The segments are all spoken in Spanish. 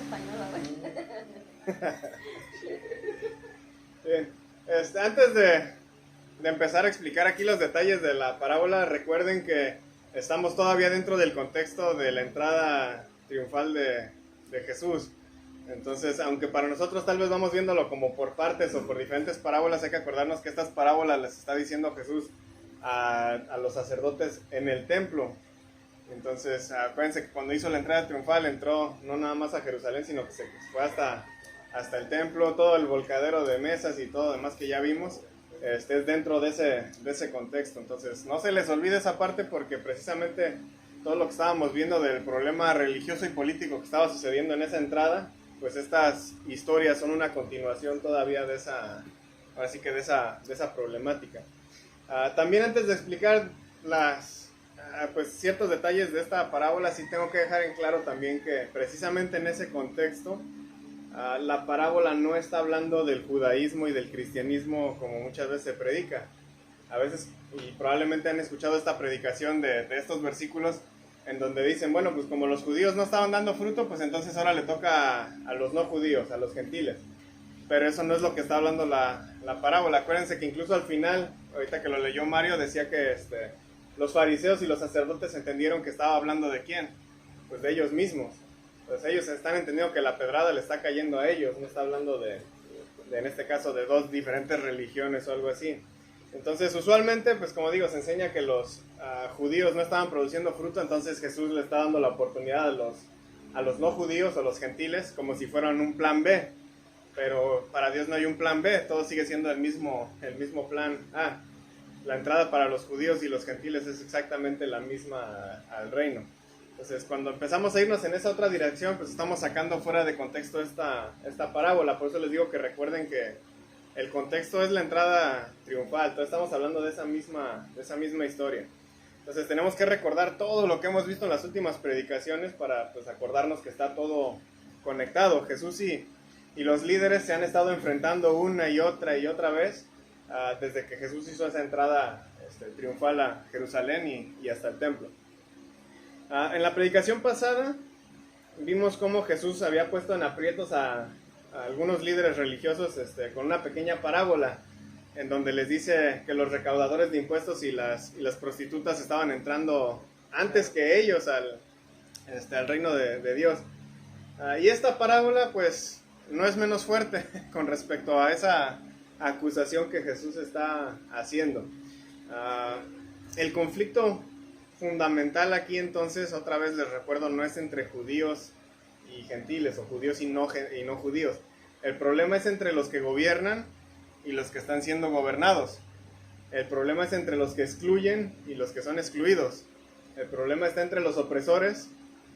española, güey. Bien, antes de empezar a explicar aquí los detalles de la parábola, recuerden que estamos todavía dentro del contexto de la entrada triunfal de Jesús. Entonces, aunque para nosotros tal vez vamos viéndolo como por partes o por diferentes parábolas, hay que acordarnos que estas parábolas las está diciendo Jesús a los sacerdotes en el templo. Entonces, acuérdense que cuando hizo la entrada triunfal entró no nada más a Jerusalén, sino que se fue hasta el templo, todo el volcadero de mesas y todo demás que ya vimos, es dentro de ese contexto. Entonces, no se les olvide esa parte, porque precisamente todo lo que estábamos viendo del problema religioso y político que estaba sucediendo en esa entrada, pues estas historias son una continuación todavía de esa problemática. También antes de explicar pues ciertos detalles de esta parábola, sí tengo que dejar en claro también que precisamente en ese contexto la parábola no está hablando del judaísmo y del cristianismo como muchas veces se predica. A veces, y probablemente han escuchado esta predicación de estos versículos en donde dicen, bueno, pues como los judíos no estaban dando fruto, pues entonces ahora le toca a los no judíos, a los gentiles. Pero eso no es lo que está hablando la parábola. Acuérdense que incluso al final, ahorita que lo leyó Mario, decía que los fariseos y los sacerdotes entendieron que estaba hablando de quién, pues de ellos mismos. Pues ellos están entendiendo que la pedrada le está cayendo a ellos, no está hablando de en este caso de dos diferentes religiones o algo así. Entonces usualmente, pues como digo, se enseña que los judíos no estaban produciendo fruto, entonces Jesús le está dando la oportunidad a los no judíos o los gentiles como si fueran un plan B. Pero para Dios no hay un plan B, todo sigue siendo el mismo plan A. La entrada para los judíos y los gentiles es exactamente la misma al reino. Entonces, cuando empezamos a irnos en esa otra dirección, pues estamos sacando fuera de contexto esta parábola. Por eso les digo que recuerden que el contexto es la entrada triunfal. Entonces, estamos hablando de esa misma historia. Entonces, tenemos que recordar todo lo que hemos visto en las últimas predicaciones para pues acordarnos que está todo conectado. Jesús y los líderes se han estado enfrentando una y otra vez desde que Jesús hizo esa entrada triunfal a Jerusalén y hasta el templo. En la predicación pasada vimos cómo Jesús había puesto en aprietos a algunos líderes religiosos con una pequeña parábola en donde les dice que los recaudadores de impuestos y las prostitutas estaban entrando antes que ellos al reino de Dios. Y esta parábola pues no es menos fuerte con respecto a esa acusación que Jesús está haciendo. El conflicto fundamental aquí entonces, otra vez les recuerdo, no es entre judíos y gentiles o judíos y no judíos. El problema es entre los que gobiernan y los que están siendo gobernados. El problema es entre los que excluyen y los que son excluidos. El problema está entre los opresores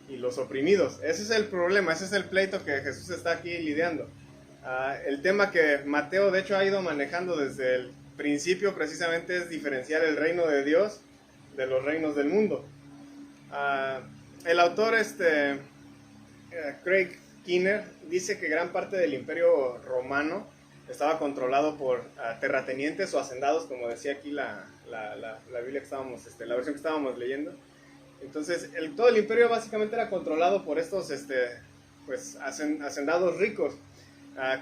y los oprimidos. Ese es el problema, ese es el pleito que Jesús está aquí lidiando. El tema que Mateo de hecho ha ido manejando desde el principio precisamente es diferenciar el reino de Dios de los reinos del mundo. El autor Craig Keener dice que gran parte del imperio romano estaba controlado por terratenientes o hacendados, como decía aquí la Biblia que estábamos, la versión que estábamos leyendo. Entonces todo el imperio básicamente era controlado por estos pues hacendados ricos,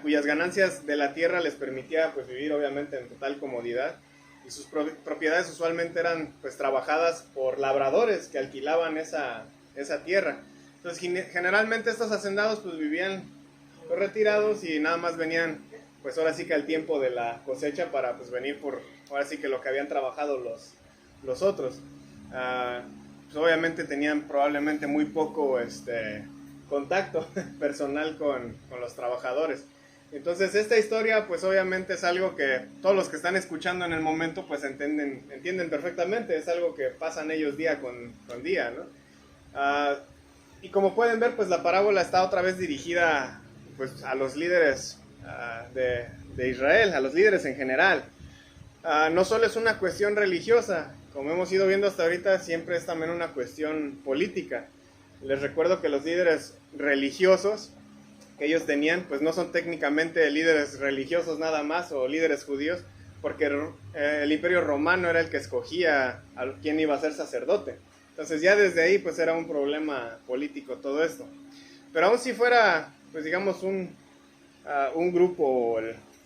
cuyas ganancias de la tierra les permitía pues vivir obviamente en total comodidad, y sus propiedades usualmente eran pues trabajadas por labradores que alquilaban esa tierra. Entonces generalmente estos hacendados pues vivían pues, retirados y nada más venían pues ahora sí que al tiempo de la cosecha para pues venir por ahora sí que lo que habían trabajado los otros. Pues obviamente tenían probablemente muy poco contacto personal con los trabajadores. Entonces esta historia pues obviamente es algo que todos los que están escuchando en el momento pues entienden perfectamente, es algo que pasan ellos día con día, ¿no? Y como pueden ver pues la parábola está otra vez dirigida pues a los líderes de Israel, a los líderes en general. No solo es una cuestión religiosa, como hemos ido viendo hasta ahorita, siempre es también una cuestión política. Les recuerdo que los líderes religiosos que ellos tenían, pues no son técnicamente líderes religiosos nada más o líderes judíos, porque el imperio romano era el que escogía a quién iba a ser sacerdote. Entonces ya desde ahí pues era un problema político todo esto. Pero aún si fuera pues digamos, un grupo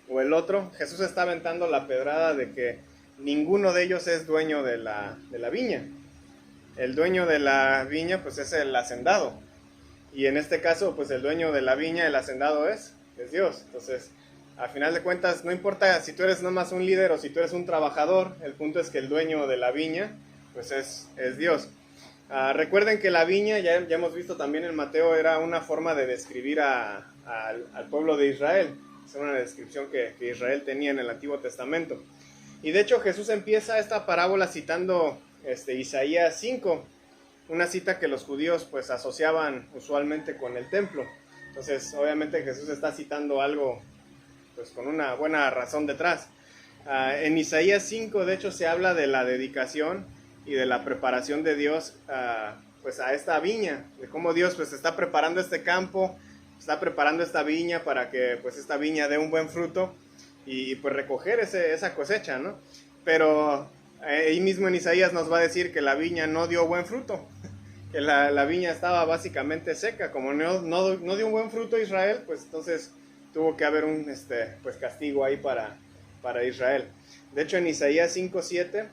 o el otro, Jesús está aventando la pedrada de que ninguno de ellos es dueño de la viña. El dueño de la viña pues es el hacendado. Y en este caso pues el dueño de la viña, el hacendado es Dios. Entonces, al final de cuentas, no importa si tú eres nomás un líder o si tú eres un trabajador, el punto es que el dueño de la viña pues es Dios. Recuerden que la viña, ya hemos visto también en Mateo, era una forma de describir al pueblo de Israel. Es una descripción que Israel tenía en el Antiguo Testamento. Y de hecho Jesús empieza esta parábola citando Isaías 5, una cita que los judíos pues asociaban usualmente con el templo. Entonces obviamente Jesús está citando algo pues con una buena razón detrás. En Isaías 5 de hecho se habla de la dedicación y de la preparación de Dios pues a esta viña, de cómo Dios pues está preparando este campo, está preparando esta viña para que pues esta viña dé un buen fruto y pues recoger esa cosecha, ¿no? Pero ahí mismo en Isaías nos va a decir que la viña no dio buen fruto, que la viña estaba básicamente seca. Como no dio un buen fruto Israel, pues entonces tuvo que haber un pues castigo ahí para Israel. De hecho en Isaías 5:7,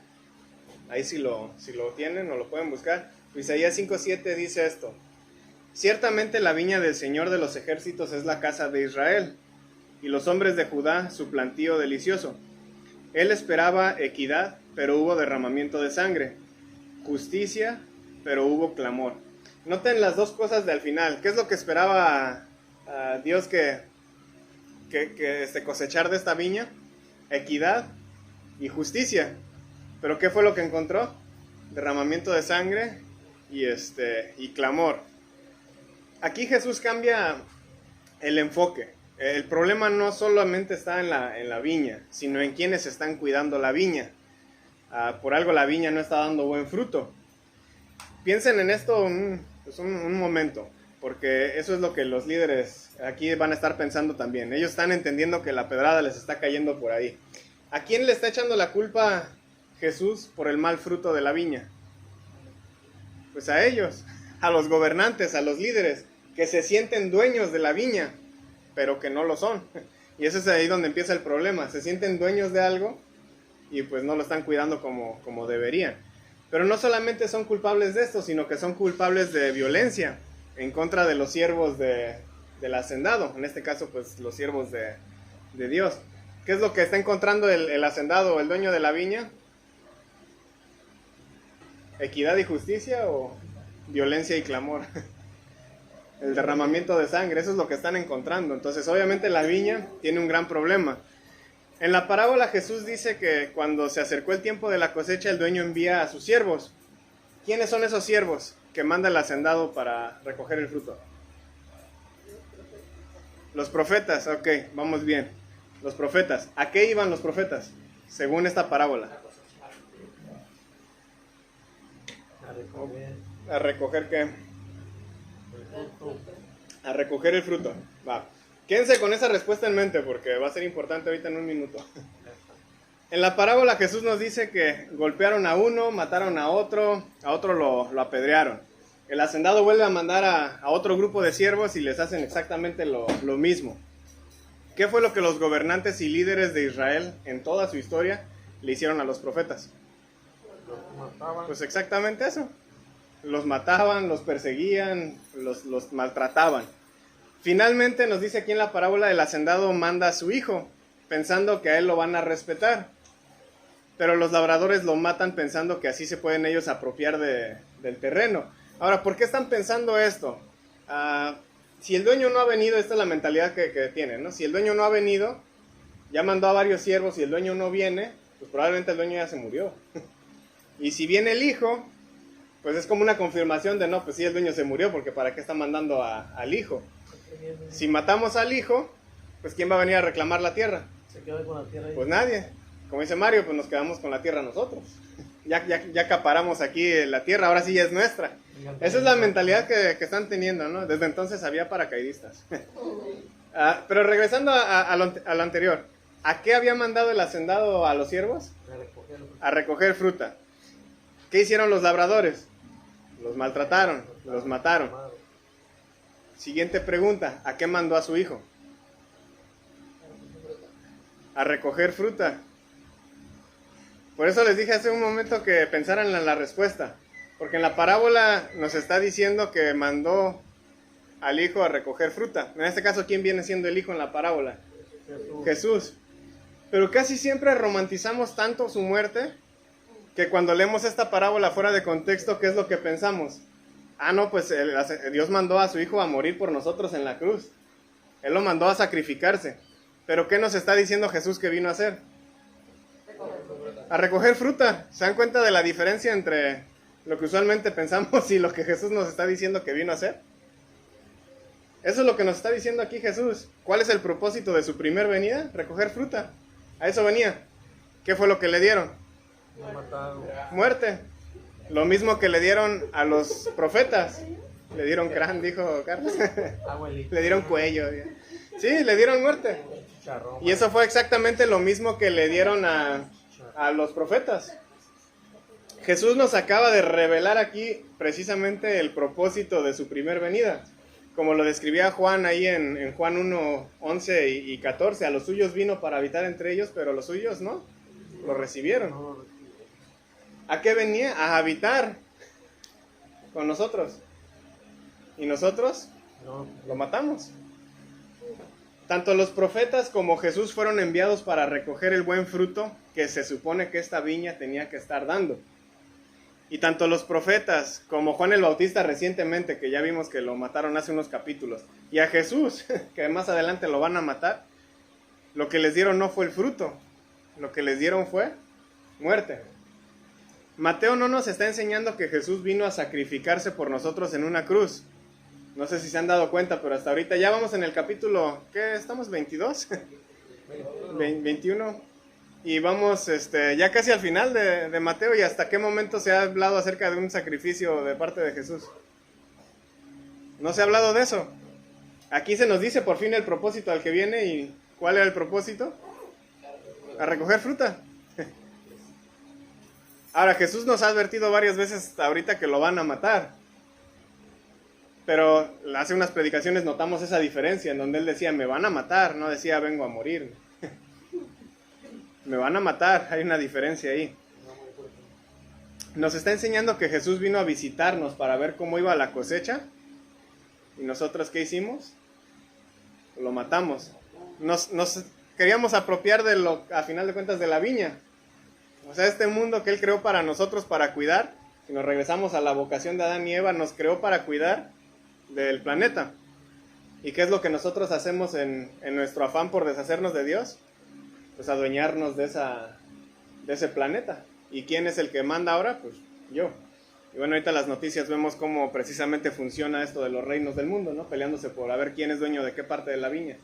ahí si lo tienen o lo pueden buscar, Isaías 5:7 dice esto: ciertamente la viña del Señor de los ejércitos es la casa de Israel, y los hombres de Judá su plantío delicioso. Él esperaba equidad, pero hubo derramamiento de sangre, justicia, pero hubo clamor. Noten las dos cosas de al final. ¿Qué es lo que esperaba Dios que cosechar de esta viña? Equidad y justicia. ¿Pero qué fue lo que encontró? Derramamiento de sangre y clamor. Aquí Jesús cambia el enfoque. El problema no solamente está en la viña, sino en quienes están cuidando la viña. Por algo la viña no está dando buen fruto. Piensen en esto un momento, porque eso es lo que los líderes aquí van a estar pensando también. Ellos están entendiendo que la pedrada les está cayendo por ahí. ¿A quién le está echando la culpa Jesús por el mal fruto de la viña? Pues a ellos, a los gobernantes, a los líderes, que se sienten dueños de la viña, pero que no lo son. Y eso es ahí donde empieza el problema. Se sienten dueños de algo y pues no lo están cuidando como deberían. Pero no solamente son culpables de esto, sino que son culpables de violencia en contra de los siervos del hacendado. En este caso, pues los siervos de Dios. ¿Qué es lo que está encontrando el hacendado, el dueño de la viña? ¿Equidad y justicia o violencia y clamor? El derramamiento de sangre, eso es lo que están encontrando. Entonces, obviamente la viña tiene un gran problema. En la parábola Jesús dice que cuando se acercó el tiempo de la cosecha, el dueño envía a sus siervos. ¿Quiénes son esos siervos que manda el hacendado para recoger el fruto? Los profetas, ok, vamos bien. Los profetas. ¿A qué iban los profetas? Según esta parábola. ¿A recoger qué? A recoger el fruto. Va. Quédense con esa respuesta en mente porque va a ser importante ahorita en un minuto. En la parábola Jesús nos dice que golpearon a uno, mataron a otro lo apedrearon. El hacendado vuelve a mandar a otro grupo de siervos y les hacen exactamente lo mismo. ¿Qué fue lo que los gobernantes y líderes de Israel en toda su historia le hicieron a los profetas? Pues exactamente eso. Los mataban, los perseguían, los maltrataban. Finalmente nos dice aquí en la parábola, el hacendado manda a su hijo, pensando que a él lo van a respetar. Pero los labradores lo matan pensando que así se pueden ellos apropiar del terreno. Ahora, ¿por qué están pensando esto? Si el dueño no ha venido, esta es la mentalidad que tienen, ¿no? Si el dueño no ha venido, ya mandó a varios siervos y el dueño no viene, pues probablemente el dueño ya se murió. Y si viene el hijo, pues es como una confirmación de no, pues sí, el dueño se murió, porque ¿para qué está mandando al hijo? Si matamos al hijo, pues ¿quién va a venir a reclamar la tierra? Se queda con la tierra ahí. Pues nadie. Como dice Mario, pues nos quedamos con la tierra nosotros. Ya acaparamos aquí la tierra, ahora sí ya es nuestra. Esa es la mentalidad que están teniendo, ¿no? Desde entonces había paracaidistas. Pero regresando a lo anterior, ¿a qué había mandado el hacendado a los siervos? A recoger fruta. ¿Qué hicieron los labradores? Los maltrataron, los mataron. Siguiente pregunta, ¿a qué mandó a su hijo? A recoger fruta. Por eso les dije hace un momento que pensaran en la respuesta, porque en la parábola nos está diciendo que mandó al hijo a recoger fruta. En este caso, ¿quién viene siendo el hijo en la parábola? Jesús. Pero casi siempre romantizamos tanto su muerte que cuando leemos esta parábola fuera de contexto, ¿qué es lo que pensamos? Ah, no, pues Dios mandó a su hijo a morir por nosotros en la cruz. Él lo mandó a sacrificarse. Pero ¿qué nos está diciendo Jesús que vino a hacer? A recoger fruta. ¿Se dan cuenta de la diferencia entre lo que usualmente pensamos y lo que Jesús nos está diciendo que vino a hacer? Eso es lo que nos está diciendo aquí Jesús. ¿Cuál es el propósito de su primer venida? Recoger fruta. A eso venía. ¿Qué fue lo que le dieron? Muerte. Lo mismo que le dieron a los profetas. Le dieron crán, dijo Carlos. Le dieron cuello. Sí, le dieron muerte. Y eso fue exactamente lo mismo que le dieron a los profetas. Jesús nos acaba de revelar aquí precisamente el propósito de su primer venida. Como lo describía Juan ahí en Juan 1, 11 y 14. A los suyos vino para habitar entre ellos, pero los suyos no lo recibieron. ¿A qué venía? A habitar con nosotros. Y nosotros lo matamos. Tanto los profetas como Jesús fueron enviados para recoger el buen fruto que se supone que esta viña tenía que estar dando. Y tanto los profetas como Juan el Bautista recientemente, que ya vimos que lo mataron hace unos capítulos, y a Jesús, que más adelante lo van a matar, lo que les dieron no fue el fruto, lo que les dieron fue muerte. Mateo no nos está enseñando que Jesús vino a sacrificarse por nosotros en una cruz. No sé si se han dado cuenta, pero hasta ahorita ya vamos en el capítulo, ¿qué estamos? ¿22? 21. Y vamos ya casi al final de Mateo. ¿Y hasta qué momento se ha hablado acerca de un sacrificio de parte de Jesús? No se ha hablado de eso. Aquí se nos dice por fin el propósito al que viene. ¿Y cuál era el propósito? A recoger fruta. Ahora, Jesús nos ha advertido varias veces hasta ahorita que lo van a matar. Pero hace unas predicaciones notamos esa diferencia, en donde él decía, me van a matar, no decía, vengo a morir. Me van a matar, hay una diferencia ahí. Nos está enseñando que Jesús vino a visitarnos para ver cómo iba la cosecha. ¿Y nosotros qué hicimos? Lo matamos. Nos queríamos apropiar de lo, a final de cuentas, de la viña. O sea, este mundo que Él creó para nosotros para cuidar, si nos regresamos a la vocación de Adán y Eva, nos creó para cuidar del planeta. ¿Y qué es lo que nosotros hacemos en nuestro afán por deshacernos de Dios? Pues adueñarnos de ese planeta. ¿Y quién es el que manda ahora? Pues yo. Y bueno, ahorita en las noticias vemos cómo precisamente funciona esto de los reinos del mundo, ¿no? Peleándose por a ver quién es dueño de qué parte de la viña.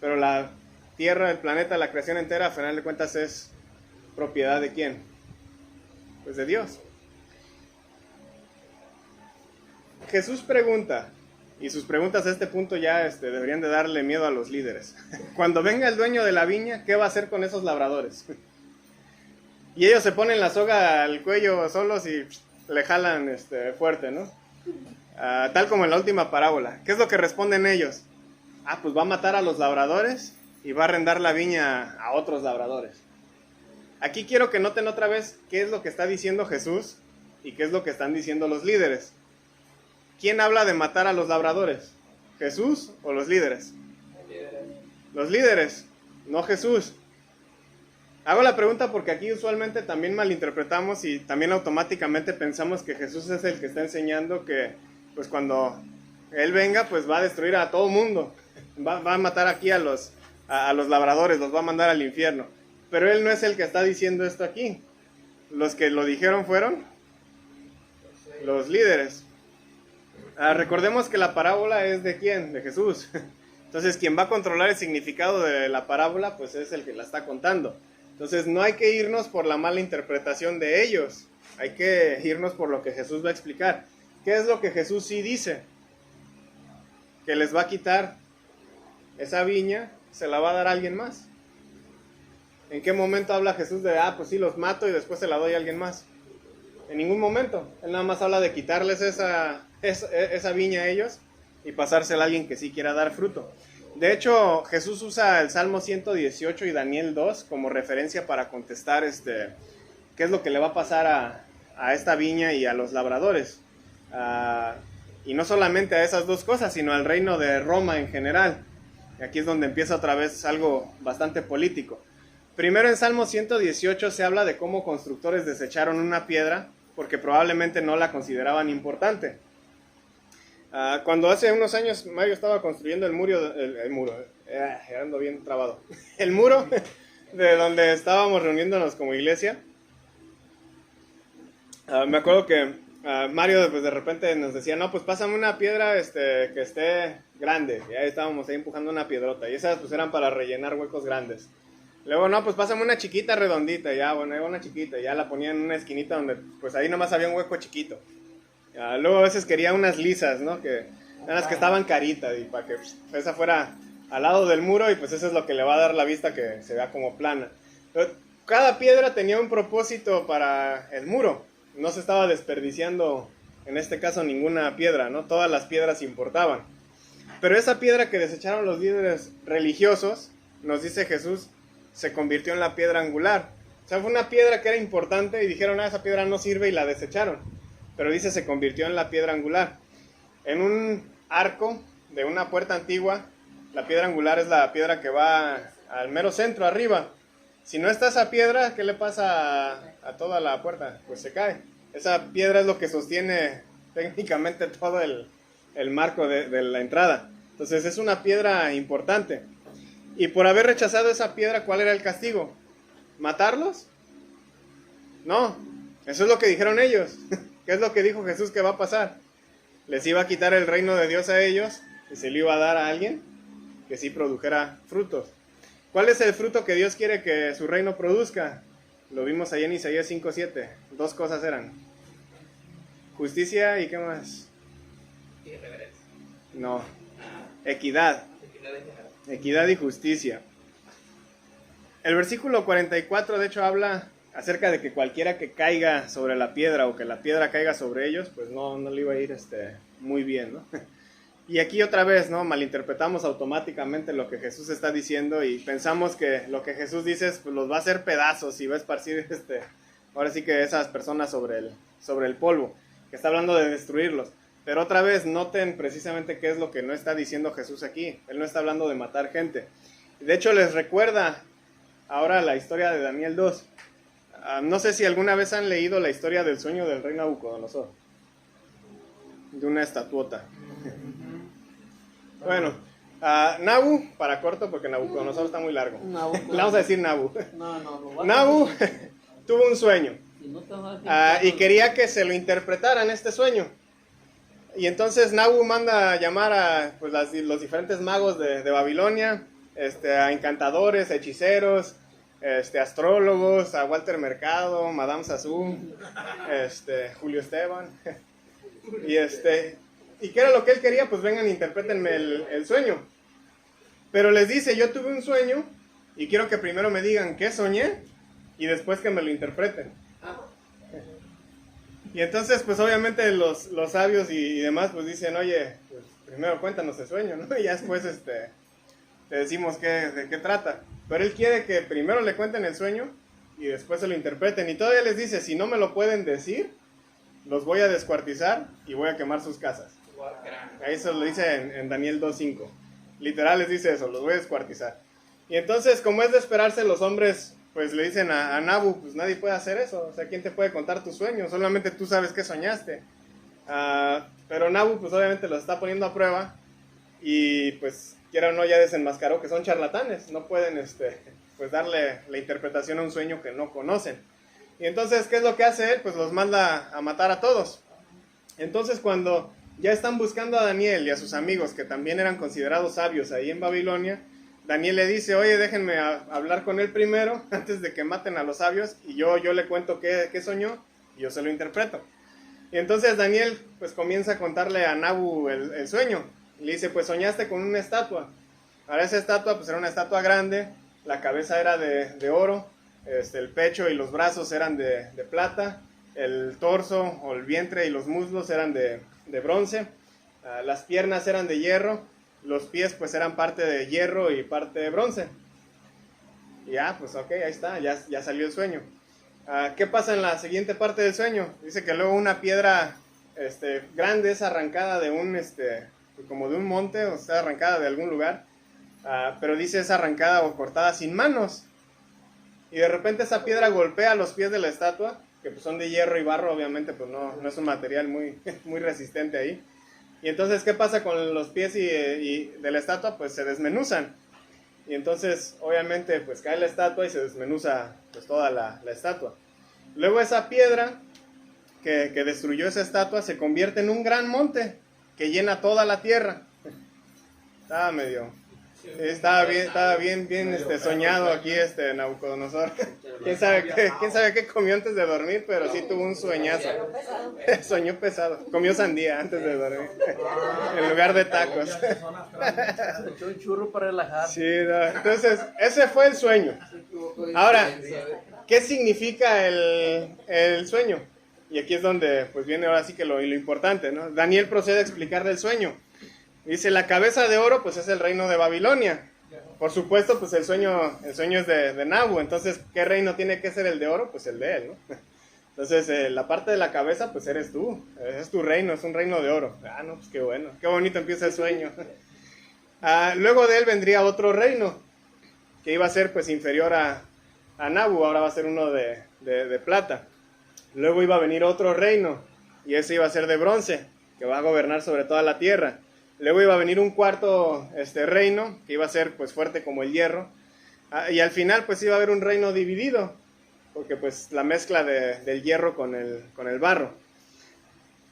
Pero la tierra, el planeta, la creación entera, a final de cuentas es propiedad ¿de quién? Pues de Dios. Jesús pregunta, y sus preguntas a este punto ya deberían de darle miedo a los líderes. Cuando venga el dueño de la viña, ¿qué va a hacer con esos labradores? Y ellos se ponen la soga al cuello solos y le jalan fuerte, ¿no? Tal como en la última parábola. ¿Qué es lo que responden ellos? Pues va a matar a los labradores y va a arrendar la viña a otros labradores. Aquí quiero que noten otra vez qué es lo que está diciendo Jesús y qué es lo que están diciendo los líderes. ¿Quién habla de matar a los labradores? ¿Jesús o los líderes? Los líderes, no Jesús. Hago la pregunta porque aquí usualmente también malinterpretamos y también automáticamente pensamos que Jesús es el que está enseñando que pues cuando Él venga pues va a destruir a todo mundo. Va a matar aquí a los labradores, los va a mandar al infierno. Pero Él no es el que está diciendo esto aquí. Los que lo dijeron fueron los líderes. Recordemos que la parábola es ¿de quién? De Jesús. Entonces quien va a controlar el significado de la parábola pues es el que la está contando. Entonces no hay que irnos por la mala interpretación de ellos. Hay que irnos por lo que Jesús va a explicar. ¿Qué es lo que Jesús sí dice? Que les va a quitar esa viña, se la va a dar a alguien más. ¿En qué momento habla Jesús de, pues sí, los mato y después se la doy a alguien más? En ningún momento. Él nada más habla de quitarles esa viña a ellos y pasársela a alguien que sí quiera dar fruto. De hecho, Jesús usa el Salmo 118 y Daniel 2 como referencia para contestar qué es lo que le va a pasar a esta viña y a los labradores. Y no solamente a esas dos cosas, sino al reino de Roma en general. Y aquí es donde empieza otra vez algo bastante político. Primero en Salmo 118 se habla de cómo constructores desecharon una piedra porque probablemente no la consideraban importante. Cuando hace unos años Mario estaba construyendo el muro, ando bien trabado, el muro de donde estábamos reuniéndonos como iglesia, me acuerdo que Mario pues de repente nos decía, no, pues pásame una piedra que esté grande, y ahí estábamos ahí empujando una piedrota, y esas pues eran para rellenar huecos grandes. Luego, no, pues pásame una chiquita redondita, ya, bueno, una chiquita, ya la ponía en una esquinita donde pues ahí nomás había un hueco chiquito. Luego a veces quería unas lisas, ¿no? Que eran las que estaban caritas y para que esa fuera al lado del muro y pues eso es lo que le va a dar la vista que se vea como plana. Pero cada piedra tenía un propósito para el muro. No se estaba desperdiciando, en este caso, ninguna piedra, ¿no? Todas las piedras importaban. Pero esa piedra que desecharon los líderes religiosos, nos dice Jesús, se convirtió en la piedra angular. O sea, fue una piedra que era importante y dijeron, esa piedra no sirve y la desecharon. Pero dice, se convirtió en la piedra angular. En un arco de una puerta antigua, la piedra angular es la piedra que va al mero centro, arriba. Si no está esa piedra, ¿qué le pasa a toda la puerta? Pues se cae. Esa piedra es lo que sostiene técnicamente todo el marco de la entrada. Entonces es una piedra importante. Y por haber rechazado esa piedra, ¿cuál era el castigo? ¿Matarlos? No, eso es lo que dijeron ellos. ¿Qué es lo que dijo Jesús que va a pasar? Les iba a quitar el reino de Dios a ellos y se lo iba a dar a alguien que sí produjera frutos. ¿Cuál es el fruto que Dios quiere que su reino produzca? Lo vimos ahí en Isaías 5:7. Dos cosas eran. Justicia y ¿qué más? Irreverencia. No. Equidad. Equidad y justicia. El versículo 44 de hecho habla acerca de que cualquiera que caiga sobre la piedra o que la piedra caiga sobre ellos, pues no le iba a ir muy bien, ¿no? Y aquí otra vez, ¿no? Malinterpretamos automáticamente lo que Jesús está diciendo y pensamos que lo que Jesús dice es, pues los va a hacer pedazos y va a esparcir ahora sí que esas personas sobre el polvo, que está hablando de destruirlos. Pero otra vez, noten precisamente qué es lo que no está diciendo Jesús aquí. Él no está hablando de matar gente. De hecho, les recuerda ahora la historia de Daniel 2. No sé si alguna vez han leído la historia del sueño del rey Nabucodonosor. De una estatuota. Bueno, Nabu, para corto, porque Nabucodonosor está muy largo. Le vamos a decir Nabu. Nabu tuvo un sueño. Y quería que se lo interpretaran este sueño. Y entonces Nabu manda a llamar a pues, los diferentes magos de Babilonia, a encantadores, hechiceros, astrólogos, a Walter Mercado, Madame Sassou, Julio Esteban. ¿Y qué era lo que él quería? Pues vengan, interprétenme el sueño. Pero les dice, yo tuve un sueño y quiero que primero me digan qué soñé y después que me lo interpreten. Y entonces, pues obviamente los sabios y demás, pues dicen, oye, pues primero cuéntanos el sueño, ¿no? Y ya después te decimos de qué trata. Pero él quiere que primero le cuenten el sueño y después se lo interpreten. Y todavía les dice, si no me lo pueden decir, los voy a descuartizar y voy a quemar sus casas. Ahí se lo dice en Daniel 2:5. Literal les dice eso, los voy a descuartizar. Y entonces, como es de esperarse, los hombres pues le dicen a Nabu, pues nadie puede hacer eso. O sea, ¿quién te puede contar tus sueños? Solamente tú sabes qué soñaste. Pero Nabu pues obviamente los está poniendo a prueba y pues quiera o no ya desenmascaró que son charlatanes. No pueden pues darle la interpretación a un sueño que no conocen. Y entonces, ¿qué es lo que hace él? Pues los manda a matar a todos. Entonces, cuando ya están buscando a Daniel y a sus amigos, que también eran considerados sabios ahí en Babilonia, Daniel le dice, oye, déjenme hablar con él primero, antes de que maten a los sabios, y yo le cuento qué soñó, y yo se lo interpreto. Y entonces Daniel, pues comienza a contarle a Nabu el sueño. Y le dice, pues soñaste con una estatua. Ahora esa estatua, pues era una estatua grande, la cabeza era de oro, el pecho y los brazos eran de plata, el torso o el vientre y los muslos eran de bronce, las piernas eran de hierro, los pies pues eran parte de hierro y parte de bronce. Y ya, pues ok, ahí está, ya salió el sueño. ¿Qué pasa en la siguiente parte del sueño? Dice que luego una piedra grande es arrancada de como de un monte, o sea, arrancada de algún lugar, pero dice es arrancada o cortada sin manos. Y de repente esa piedra golpea los pies de la estatua, que pues son de hierro y barro, obviamente pues no es un material muy, muy resistente ahí. Y entonces, ¿qué pasa con los pies y de la estatua? Pues se desmenuzan. Y entonces, obviamente, pues cae la estatua y se desmenuza pues toda la estatua. Luego esa piedra que destruyó esa estatua se convierte en un gran monte que llena toda la tierra. Estaba bien soñado aquí Nabucodonosor. ¿Quién sabe qué comió antes de dormir? Pero sí tuvo un sueñazo. Soñó pesado. Comió sandía antes de dormir. En lugar de tacos. Echó un churro para relajar. Sí, no. Entonces, ese fue el sueño. Ahora, ¿qué significa el sueño? Y aquí es donde pues viene ahora sí que lo importante, ¿no? Daniel procede a explicar del sueño. Dice, la cabeza de oro, pues es el reino de Babilonia. Por supuesto, pues el sueño es de Nabu. Entonces, ¿qué reino tiene que ser el de oro? Pues el de él, ¿no? Entonces, la parte de la cabeza, pues eres tú. Es tu reino, es un reino de oro. No, pues qué bueno. Qué bonito empieza el sueño. Luego de él vendría otro reino, que iba a ser pues inferior a Nabu. Ahora va a ser uno de plata. Luego iba a venir otro reino, y ese iba a ser de bronce, que va a gobernar sobre toda la tierra. Luego iba a venir un cuarto reino, que iba a ser pues fuerte como el hierro. Y al final pues iba a haber un reino dividido, porque pues la mezcla del hierro con el barro.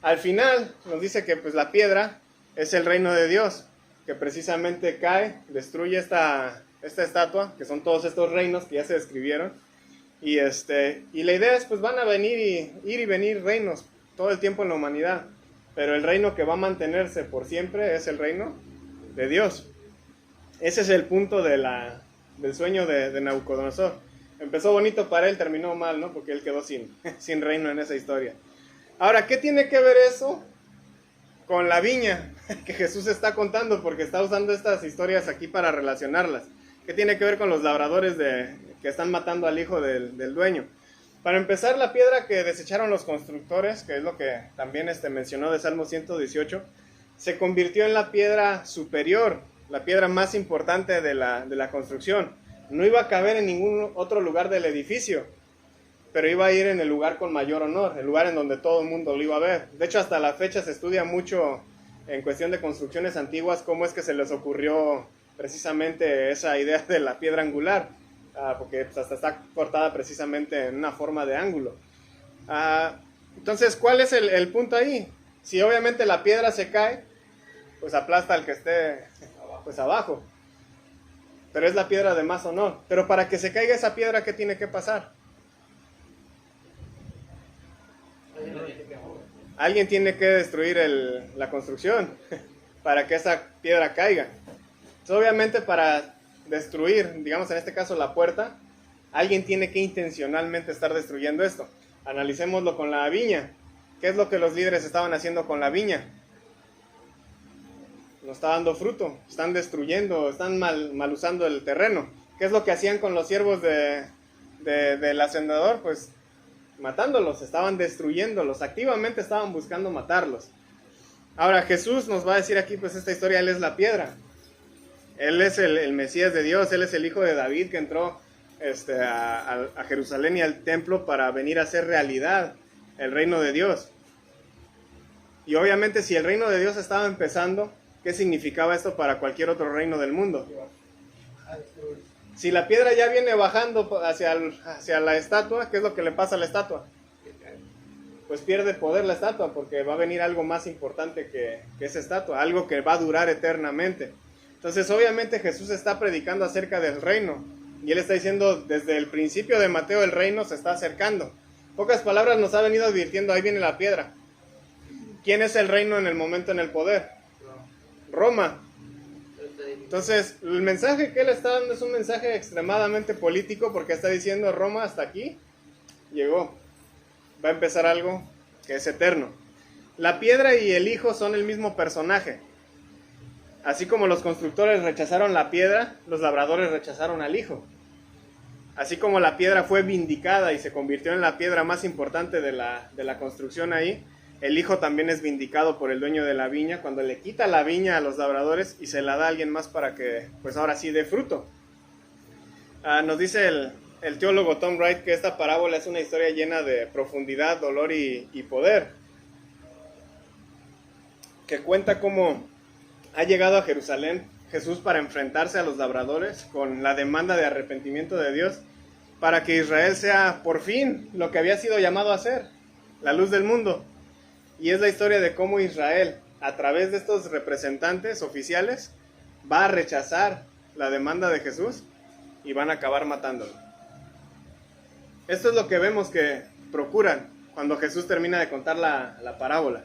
Al final nos dice que pues la piedra es el reino de Dios, que precisamente cae, destruye esta estatua, que son todos estos reinos que ya se describieron. Y la idea es pues van a venir ir y venir reinos todo el tiempo en la humanidad. Pero el reino que va a mantenerse por siempre es el reino de Dios. Ese es el punto del sueño de Nabucodonosor. Empezó bonito para él, terminó mal, ¿no? Porque él quedó sin reino en esa historia. Ahora, ¿qué tiene que ver eso con la viña que Jesús está contando? Porque está usando estas historias aquí para relacionarlas. ¿Qué tiene que ver con los labradores que están matando al hijo del dueño? Para empezar, la piedra que desecharon los constructores, que es lo que también mencionó de Salmo 118, se convirtió en la piedra superior, la piedra más importante de la construcción. No iba a caber en ningún otro lugar del edificio, pero iba a ir en el lugar con mayor honor, el lugar en donde todo el mundo lo iba a ver. De hecho, hasta la fecha se estudia mucho en cuestión de construcciones antiguas cómo es que se les ocurrió precisamente esa idea de la piedra angular. Porque pues, hasta está cortada precisamente en una forma de ángulo. Entonces, ¿cuál es el punto ahí? Si obviamente la piedra se cae, pues aplasta al que esté pues abajo. Pero es la piedra de más honor. Pero para que se caiga esa piedra, ¿qué tiene que pasar? Alguien tiene que destruir la construcción para que esa piedra caiga. Entonces, obviamente para destruir, digamos en este caso la puerta, alguien tiene que intencionalmente estar destruyendo esto. Analicémoslo con la viña. ¿Qué es lo que los líderes estaban haciendo con la viña? No está dando fruto, están destruyendo, están mal usando el terreno. ¿Qué es lo que hacían con los siervos del hacendador? Pues matándolos, estaban destruyéndolos, activamente estaban buscando matarlos. Ahora Jesús nos va a decir aquí pues esta historia, Él es la piedra. Él es el Mesías de Dios, Él es el hijo de David que entró a Jerusalén y al templo para venir a hacer realidad el reino de Dios. Y obviamente si el reino de Dios estaba empezando, ¿qué significaba esto para cualquier otro reino del mundo? Si la piedra ya viene bajando hacia la estatua, ¿qué es lo que le pasa a la estatua? Pues pierde poder la estatua porque va a venir algo más importante que esa estatua, algo que va a durar eternamente. Entonces obviamente Jesús está predicando acerca del reino y Él está diciendo desde el principio de Mateo el reino se está acercando. En pocas palabras nos ha venido advirtiendo, ahí viene la piedra. ¿Quién es el reino en el momento en el poder? Roma. Entonces el mensaje que Él está dando es un mensaje extremadamente político porque está diciendo Roma hasta aquí llegó. va a empezar algo que es eterno. La piedra y el hijo son el mismo personaje. Así como los constructores rechazaron la piedra, los labradores rechazaron al hijo. Así como la piedra fue vindicada y se convirtió en la piedra más importante de la construcción ahí, el hijo también es vindicado por el dueño de la viña cuando le quita la viña a los labradores y se la da a alguien más para que, pues ahora sí, dé fruto. Nos dice el teólogo Tom Wright que esta parábola es una historia llena de profundidad, dolor y poder, que cuenta cómo ha llegado a Jerusalén Jesús para enfrentarse a los labradores con la demanda de arrepentimiento de Dios para que Israel sea por fin lo que había sido llamado a ser, la luz del mundo. Y es la historia de cómo Israel, a través de estos representantes oficiales, va a rechazar la demanda de Jesús y van a acabar matándolo. Esto es lo que vemos que procuran cuando Jesús termina de contar la parábola.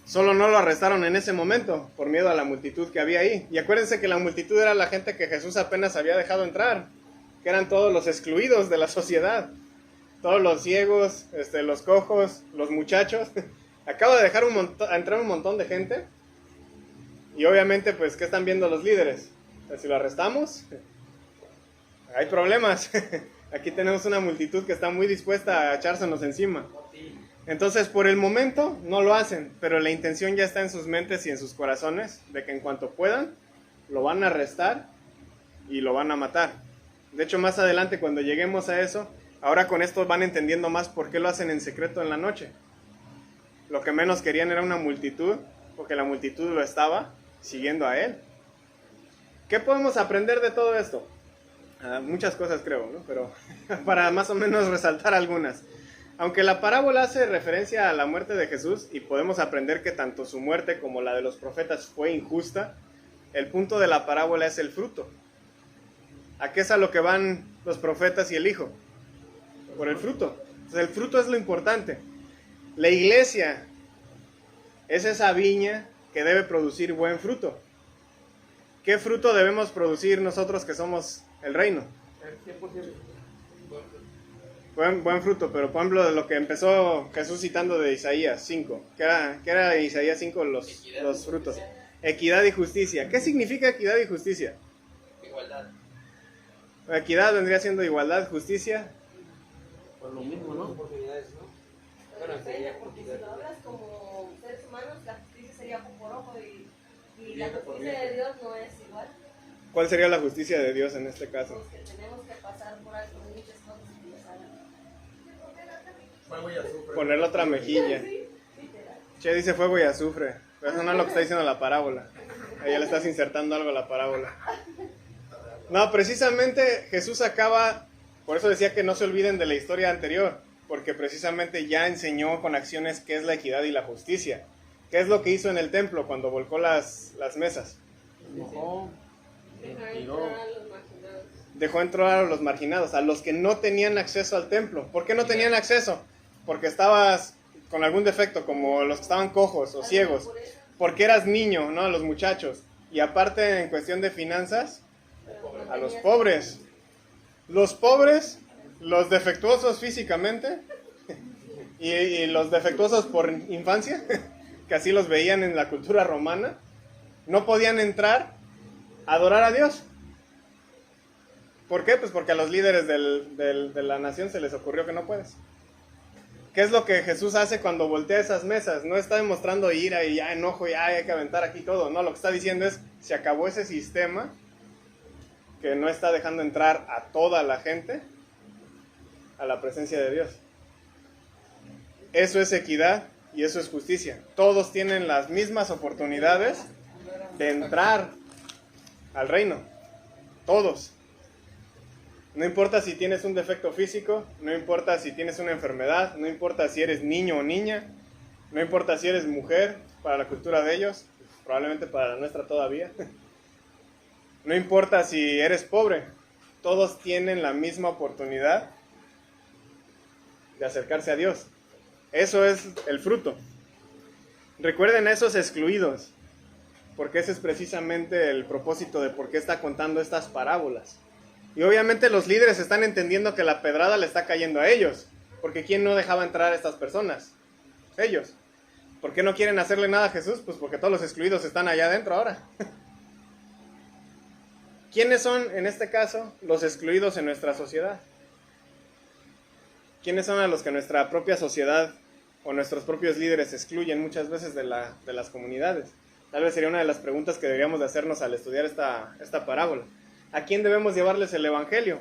Solo no lo arrestaron en ese momento por miedo a la multitud que había ahí. Y acuérdense que la multitud era la gente que Jesús apenas había dejado entrar, que eran todos los excluidos de la sociedad, todos los ciegos, los cojos, los muchachos. Acaba de dejar entrar un montón de gente. Y obviamente, pues, ¿qué están viendo los líderes? Pues, si lo arrestamos, hay problemas. Aquí tenemos una multitud que está muy dispuesta a echársenos encima. Entonces, por el momento, no lo hacen, pero la intención ya está en sus mentes y en sus corazones de que en cuanto puedan, lo van a arrestar y lo van a matar. De hecho, más adelante, cuando lleguemos a eso, ahora con esto van entendiendo más por qué lo hacen en secreto en la noche. Lo que menos querían era una multitud, porque la multitud lo estaba siguiendo a él. ¿Qué podemos aprender de todo esto? Muchas cosas creo, ¿no? Pero para más o menos resaltar algunas. Aunque la parábola hace referencia a la muerte de Jesús y podemos aprender que tanto su muerte como la de los profetas fue injusta, el punto de la parábola es el fruto. ¿A qué es a lo que van los profetas y el hijo? Por el fruto. Entonces, el fruto es lo importante. La iglesia es esa viña que debe producir buen fruto. ¿Qué fruto debemos producir nosotros que somos el reino? El 100%. Buen fruto, pero por ejemplo de lo que empezó Jesús citando de Isaías 5. ¿Qué era de Isaías 5 los frutos? Equidad y justicia. ¿Qué significa equidad y justicia? Igualdad. Equidad vendría siendo igualdad, justicia. Pues lo mismo, ¿no? Oportunidades, ¿no? Pero Bueno, sería depende, porque si equidad. lo hablas como seres humanos, la justicia sería ojo por ojo y la Diente por justicia diente. de Dios no es igual. ¿Cuál sería la justicia de Dios en este caso? Porque tenemos que pasar por alto muchas cosas que Dios haga. Fuego y azufre. Ponerle otra mejilla. Sí, literal. Che dice fuego y azufre. Pero eso no es lo que está diciendo la parábola. Ahí ya le estás insertando algo a la parábola. No, precisamente Jesús acaba, por eso decía que no se olviden de la historia anterior, porque precisamente ya enseñó con acciones qué es la equidad y la justicia. ¿Qué es lo que hizo en el templo cuando volcó las mesas? Mojó. Dejar Tiró. entrar a los marginados. Dejó entrar a los marginados, a los que no tenían acceso al templo. ¿Por qué no tenían acceso? Porque estabas con algún defecto, como los que estaban cojos o ciegos. Porque eras niño, ¿no? A los muchachos. Y aparte, en cuestión de finanzas, a los pobres. Los pobres, los defectuosos físicamente y los defectuosos por infancia, que así los veían en la cultura romana, no podían entrar a adorar a Dios. ¿Por qué? Pues porque a los líderes de la nación se les ocurrió que no puedes. ¿Qué es lo que Jesús hace cuando voltea esas mesas? No está demostrando ira y ya enojo y ya hay que aventar aquí todo. No, lo que está diciendo es, se acabó ese sistema que no está dejando entrar a toda la gente a la presencia de Dios. Eso es equidad y eso es justicia. Todos tienen las mismas oportunidades de entrar al reino. Todos. No importa si tienes un defecto físico, no importa si tienes una enfermedad, no importa si eres niño o niña, no importa si eres mujer, para la cultura de ellos, probablemente para la nuestra todavía. No importa si eres pobre, todos tienen la misma oportunidad de acercarse a Dios. Eso es el fruto. Recuerden a esos excluidos, porque ese es precisamente el propósito de por qué está contando estas parábolas. Y obviamente los líderes están entendiendo que la pedrada le está cayendo a ellos, Porque ¿quién no dejaba entrar a estas personas? Ellos. ¿Por qué no quieren hacerle nada a Jesús? Pues porque todos los excluidos están allá adentro ahora. ¿Quiénes son, en este caso, los excluidos en nuestra sociedad? ¿Quiénes son a los que nuestra propia sociedad o nuestros propios líderes excluyen muchas veces de las comunidades? Tal vez sería una de las preguntas que deberíamos de hacernos al estudiar esta parábola. ¿A quién debemos llevarles el evangelio?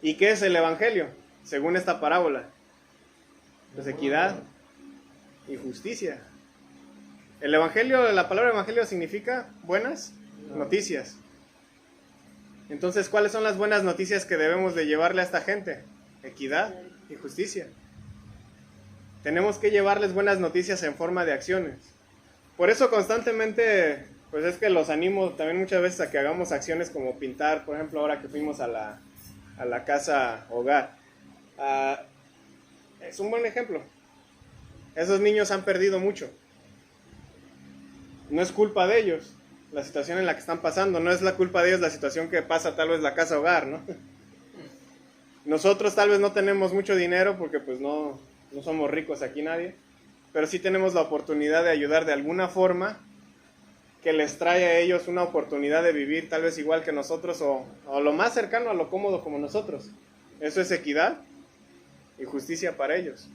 ¿Y qué es el evangelio? Según esta parábola. Pues equidad y justicia. El evangelio, la palabra evangelio significa buenas noticias. Entonces, ¿cuáles son las buenas noticias que debemos de llevarle a esta gente? Equidad y justicia. Tenemos que llevarles buenas noticias en forma de acciones. Por eso constantemente, pues es que los animo también muchas veces a que hagamos acciones como pintar, por ejemplo, ahora que fuimos a la casa hogar. Es un buen ejemplo. Esos niños han perdido mucho. No es culpa de ellos la situación en la que están pasando, no es la culpa de ellos la situación que pasa tal vez la casa hogar, ¿no? Nosotros tal vez no tenemos mucho dinero porque pues no somos ricos aquí nadie, pero sí tenemos la oportunidad de ayudar de alguna forma que les trae a ellos una oportunidad de vivir tal vez igual que nosotros o lo más cercano a lo cómodo como nosotros. Eso es equidad y justicia para ellos.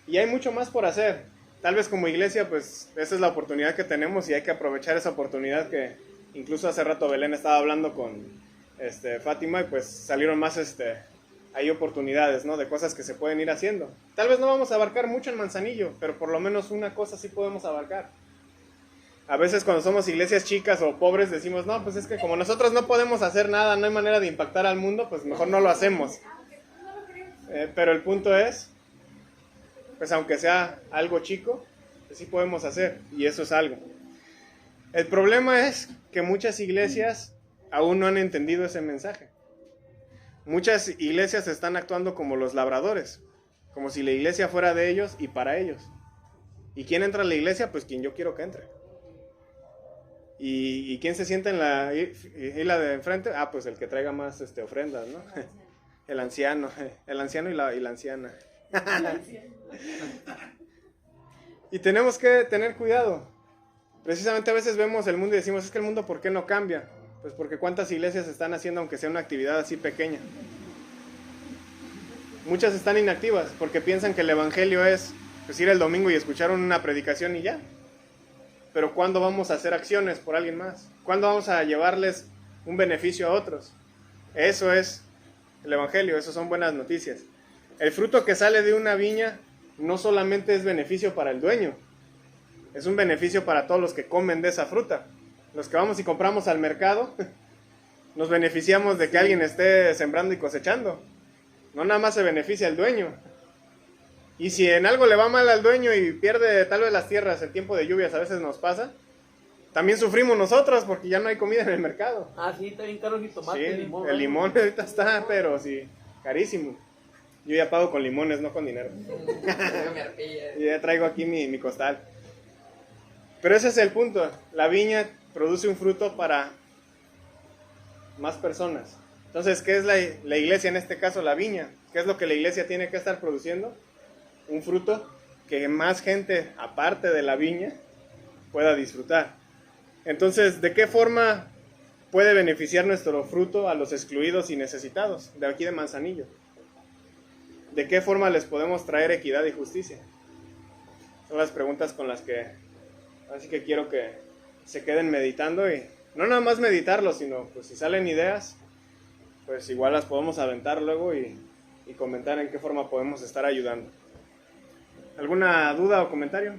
Y hay mucho más por hacer. Tal vez como iglesia, pues esa es la oportunidad que tenemos y hay que aprovechar esa oportunidad que incluso hace rato Belén estaba hablando con Fátima y pues salieron más hay oportunidades, ¿no? De cosas que se pueden ir haciendo. Tal vez no vamos a abarcar mucho en Manzanillo, pero por lo menos una cosa sí podemos abarcar. A veces cuando somos iglesias chicas o pobres decimos, no, pues es que como nosotros no podemos hacer nada, no hay manera de impactar al mundo, pues mejor no lo hacemos. Pero el punto es, pues aunque sea algo chico, pues sí podemos hacer, y eso es algo. El problema es que muchas iglesias aún no han entendido ese mensaje. Muchas iglesias están actuando como los labradores, como si la iglesia fuera de ellos y para ellos. ¿Y quién entra a la iglesia? Pues quien yo quiero que entre. ¿Y quién se sienta en la isla de enfrente? Ah, pues el que traiga más ofrendas, ¿no? El anciano y la anciana. Y tenemos que tener cuidado. Precisamente a veces vemos el mundo y decimos, es que el mundo ¿por qué no cambia? Pues porque cuántas iglesias están haciendo aunque sea una actividad así pequeña. Muchas están inactivas porque piensan que el evangelio es pues ir el domingo y escuchar una predicación y ya. Pero ¿cuándo vamos a hacer acciones por alguien más? ¿Cuándo vamos a llevarles un beneficio a otros? Eso es el evangelio, eso son buenas noticias. El fruto que sale de una viña no solamente es beneficio para el dueño, es un beneficio para todos los que comen de esa fruta. Los que vamos y compramos al mercado, nos beneficiamos de que alguien esté sembrando y cosechando. No nada más se beneficia el dueño. Y si en algo le va mal al dueño y pierde tal vez las tierras, el tiempo de lluvias a veces nos pasa, también sufrimos nosotros porque ya no hay comida en el mercado. Ah, sí, está bien caro el tomate, Sí, el limón. el limón ahorita está, pero sí, carísimo. Yo ya pago con limones, no con dinero. Me arpilla. Y ya traigo aquí mi costal. Pero ese es el punto. La viña produce un fruto para más personas. Entonces, ¿qué es la iglesia en este caso? La viña. ¿Qué es lo que la iglesia tiene que estar produciendo? Un fruto que más gente, aparte de la viña, pueda disfrutar. Entonces, ¿de qué forma puede beneficiar nuestro fruto a los excluidos y necesitados de aquí de Manzanillo? ¿De qué forma les podemos traer equidad y justicia? Son las preguntas con las que así que quiero que se queden meditando y no nada más meditarlo, sino pues si salen ideas, pues igual las podemos aventar luego y comentar en qué forma podemos estar ayudando. ¿Alguna duda o comentario?